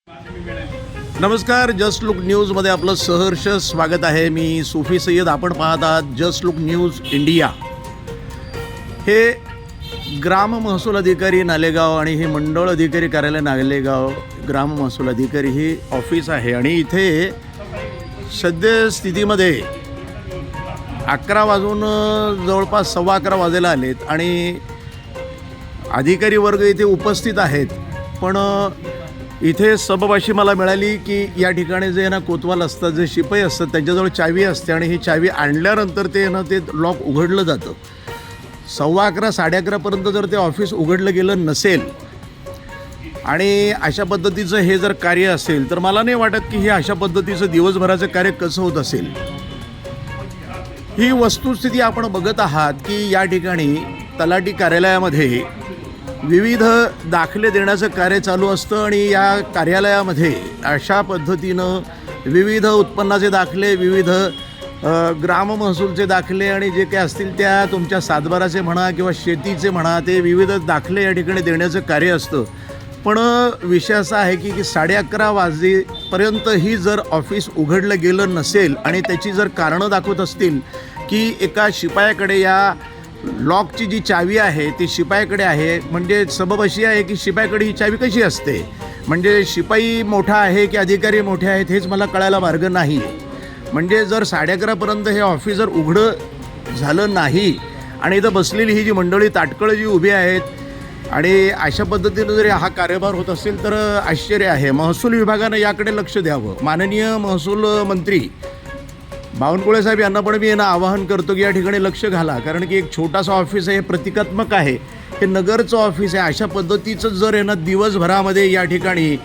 नमस्कार, just look न्यूजमध्ये आपलं सहर्ष स्वागत आहे. मी सुफी सय्यद. आपण पाहत आहात जस्ट लुक न्यूज इंडिया. हे ग्राम महसूल अधिकारी नालेगाव आणि हे मंडळ अधिकारी कार्यालय नालेगाव ग्राम महसूल अधिकारी ही ऑफिस आहे आणि इथे सद्यस्थितीमध्ये 11 वाजून जवळपास 11:15 वाजायला आलेत आणि अधिकारी वर्ग इथे उपस्थित आहेत. पण इथे सबब अशी मला मिळाली की या ठिकाणी जे ना कोतवाल असतात, जे शिपाई असतात, त्यांच्याजवळ चावी असते आणि ही चावी आणल्यानंतर ते लॉक उघडलं जातं. 11:15 11:30पर्यंत जर ते ऑफिस उघडलं गेलं नसेल आणि अशा पद्धतीचं हे जर कार्य असेल तर मला नाही वाटत की हे अशा पद्धतीचं दिवसभराचं कार्य कसं होत असेल. ही वस्तुस्थिती आपण बघत आहात की या ठिकाणी तलाठी कार्यालयामध्ये विविध दाखले देण्याचं कार्य चालू असतं आणि या कार्यालयामध्ये अशा पद्धतीनं विविध उत्पन्नाचे दाखले, विविध ग्राम महसूलचे दाखले आणि जे काही असतील त्या तुमच्या सातबाराचे म्हणा किंवा शेतीचे म्हणा, ते विविध दाखले या ठिकाणी देण्याचं कार्य असतं. पण विषय असा आहे की 11:30 वाजेपर्यंतही जर ऑफिस उघडलं गेलं नसेल आणि त्याची जर कारणं दाखवत असतील की एका शिपायाकडे या लॉकची जी चावी आहे ती शिपायाकडे आहे, म्हणजे सबब अशी आहे की शिपायाकडे ही चावी कशी असते, म्हणजे शिपाई मोठा आहे की अधिकारी मोठे आहेत हेच मला कळायला मार्ग नाही. म्हणजे जर 11:30पर्यंत हे ऑफिस जर उघडं झालं नाही आणि इथं बसलेली ही जी मंडळी ताटकळं जी उभी आहेत आणि अशा पद्धतीनं जरी हा कार्यभार होत असेल तर आश्चर्य आहे. महसूल विभागानं याकडे लक्ष द्यावं. माननीय महसूल मंत्री बावनकुळे साहेब यांना पण मी आवाहन करतो की या ठिकाणी लक्ष घाला, कारण की एक छोटासा ऑफिस आहे, हे प्रतिकात्मक आहे, हे नगरचं ऑफिस आहे. अशा पद्धतीचं जर दिवसभरामध्ये या ठिकाणी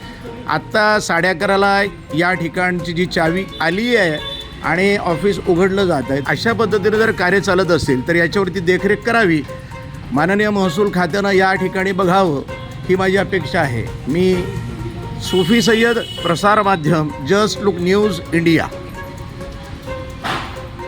आत्ता 11:30ला या ठिकाणची जी चावी आली आहे आणि ऑफिस उघडलं जात आहे, अशा पद्धतीनं जर कार्य चालत असेल तर याच्यावरती देखरेख करावी. माननीय महसूल खात्यानं या ठिकाणी बघावं ही माझी अपेक्षा आहे. मी सुफी सय्यद, प्रसार माध्यम, जस्ट लुक न्यूज इंडिया.